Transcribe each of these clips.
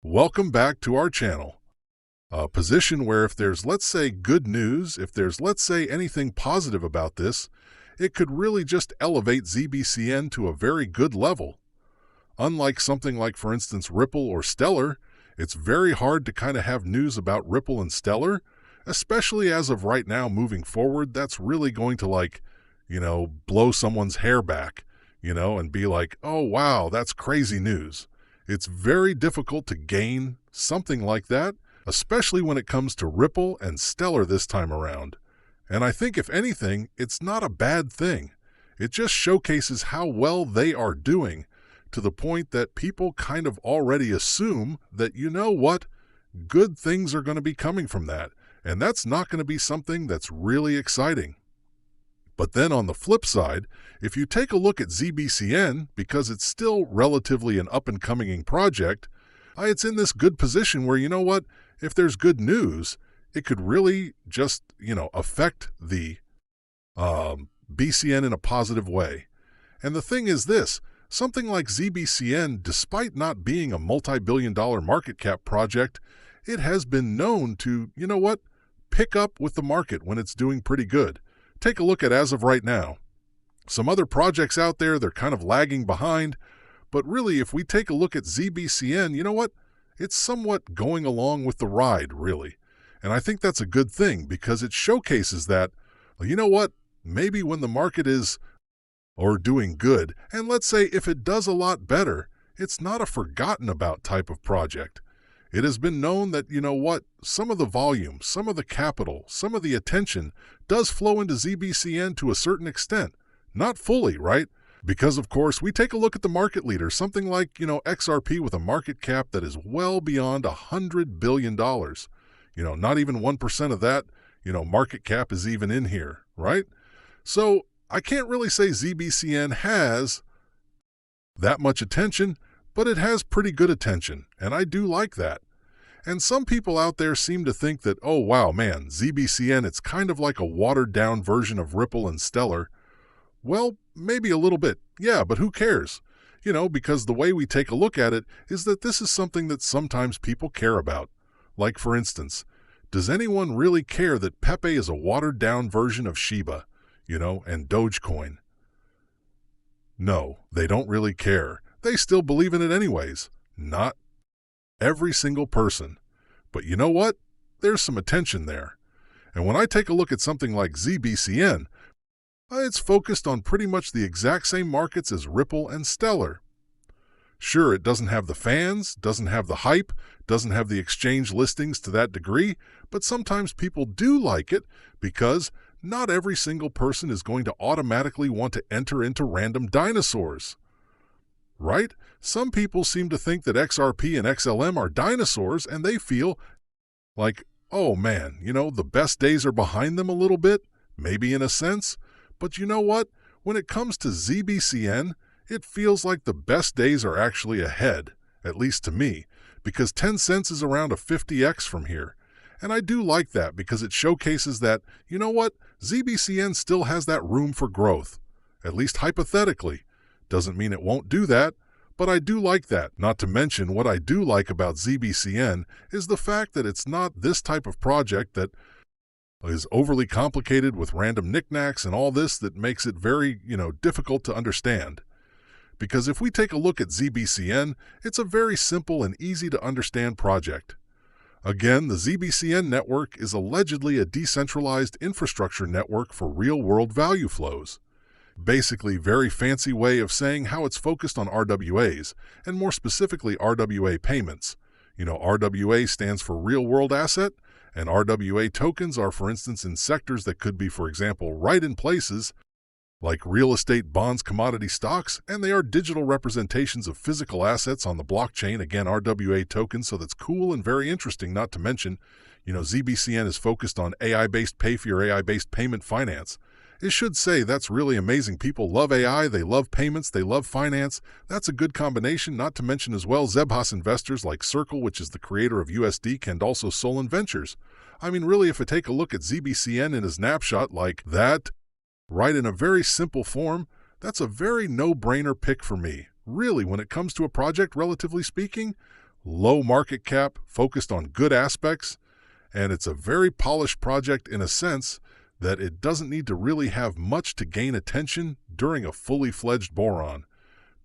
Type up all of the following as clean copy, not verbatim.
Welcome back to our channel. A position where if there's, let's say, good news, if there's, let's say, anything positive about this, it could really just elevate ZBCN to a very good level. Unlike something like, for instance, Ripple or Stellar, it's very hard to kind of have news about Ripple and Stellar, especially as of right now moving forward. That's really going to blow someone's hair back, and be like, oh, wow, that's crazy news. It's very difficult to gain something like that, especially when it comes to Ripple and Stellar this time around. And I think, if anything, it's not a bad thing. It just showcases how well they are doing, to the point that people kind of already assume that, good things are going to be coming from that. And that's not going to be something that's really exciting. But then on the flip side, if you take a look at ZBCN, because it's still relatively an up-and-coming project, it's in this good position where, if there's good news, it could really just, affect the BCN in a positive way. And the thing is this, something like ZBCN, despite not being a multi-billion-dollar market cap project, it has been known to, pick up with the market when it's doing pretty good. Take a look at as of right now. Some other projects out there, they're kind of lagging behind, but really if we take a look at ZBCN, it's somewhat going along with the ride, really. And I think that's a good thing because it showcases that, maybe when the market is doing good, and let's say if it does a lot better, it's not a forgotten about type of project. It has been known that, some of the volume, some of the capital, some of the attention does flow into ZBCN to a certain extent. Not fully, right? Because, of course, we take a look at the market leader, something like, XRP with a market cap that is well beyond $100 billion. Not even 1% of that, market cap is even in here, right? So I can't really say ZBCN has that much attention, but it has pretty good attention, and I do like that. And some people out there seem to think that, oh wow, man, ZBCN, it's kind of like a watered-down version of Ripple and Stellar. Well, maybe a little bit, yeah, but who cares? Because the way we take a look at it is that this is something that sometimes people care about. Like, for instance, does anyone really care that Pepe is a watered-down version of Shiba, and Dogecoin? No, they don't really care. They still believe in it anyways. Not every single person. But you know what? There's some attention there. And when I take a look at something like ZBCN, it's focused on pretty much the exact same markets as Ripple and Stellar. Sure, it doesn't have the fans, doesn't have the hype, doesn't have the exchange listings to that degree, but sometimes people do like it because not every single person is going to automatically want to enter into random dinosaurs. Right? Some people seem to think that XRP and XLM are dinosaurs, and they feel like, oh man, the best days are behind them a little bit, maybe in a sense. But you know what? When it comes to ZBCN, it feels like the best days are actually ahead, at least to me, because 10 cents is around a 50x from here. And I do like that because it showcases that, ZBCN still has that room for growth, at least hypothetically. Doesn't mean it won't do that, but I do like that. Not to mention, what I do like about ZBCN is the fact that it's not this type of project that is overly complicated with random knickknacks and all this that makes it very, difficult to understand. Because if we take a look at ZBCN, it's a very simple and easy to understand project. Again, the ZBCN network is allegedly a decentralized infrastructure network for real-world value flows. Basically, very fancy way of saying how it's focused on RWAs, and more specifically RWA payments. RWA stands for real-world asset, and RWA tokens are, for instance, in sectors that could be, for example, right in places like real estate, bonds, commodity stocks, and they are digital representations of physical assets on the blockchain, again, RWA tokens, so that's cool and very interesting. Not to mention, ZBCN is focused on AI-based PayFi or AI-based payment finance. It should say that's really amazing. People love AI, they love payments, they love finance. That's a good combination, not to mention as well ZBCN investors like Circle, which is the creator of USD, and also Solon Ventures. I mean, really, if I take a look at ZBCN in a snapshot like that, right, in a very simple form, that's a very no-brainer pick for me. Really, when it comes to a project, relatively speaking, low market cap, focused on good aspects, and it's a very polished project in a sense that it doesn't need to really have much to gain attention during a fully fledged bull run,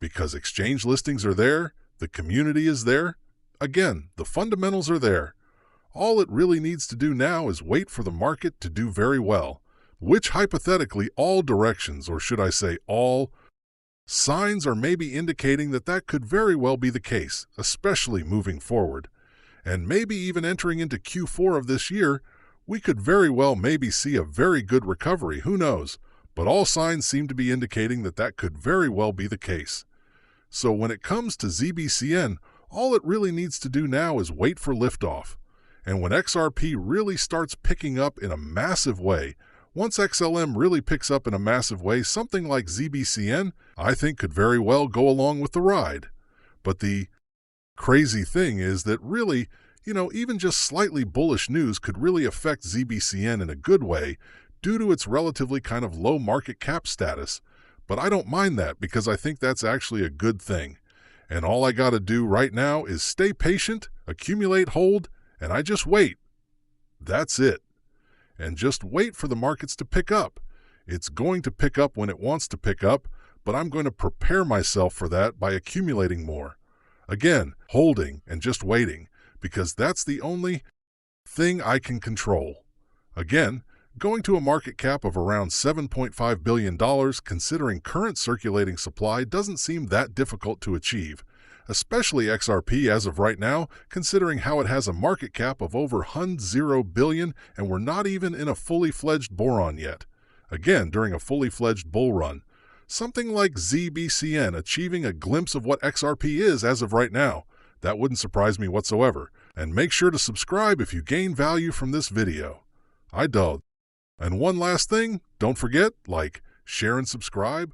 because exchange listings are there, the community is there. Again, the fundamentals are there. All it really needs to do now is wait for the market to do very well, which hypothetically all directions, or should I say all signs, are maybe indicating that that could very well be the case, especially moving forward. And maybe even entering into Q4 of this year, we could very well maybe see a very good recovery, who knows? But all signs seem to be indicating that that could very well be the case. So when it comes to ZBCN, all it really needs to do now is wait for liftoff. And when XRP really starts picking up in a massive way, once XLM really picks up in a massive way, something like ZBCN, I think could very well go along with the ride. But the crazy thing is that really, even just slightly bullish news could really affect ZBCN in a good way due to its relatively kind of low market cap status. But I don't mind that because I think that's actually a good thing. And all I got to do right now is stay patient, accumulate hold, and I just wait. That's it. And just wait for the markets to pick up. It's going to pick up when it wants to pick up, but I'm going to prepare myself for that by accumulating more. Again, holding and just waiting, because that's the only thing I can control. Again, going to a market cap of around $7.5 billion, considering current circulating supply, doesn't seem that difficult to achieve, especially XRP as of right now, considering how it has a market cap of over $100 billion, and we're not even in a fully fledged bull run yet. Again, during a fully fledged bull run, something like ZBCN achieving a glimpse of what XRP is as of right now, that wouldn't surprise me whatsoever. And make sure to subscribe if you gain value from this video. I do. And one last thing, don't forget, like, share, and subscribe.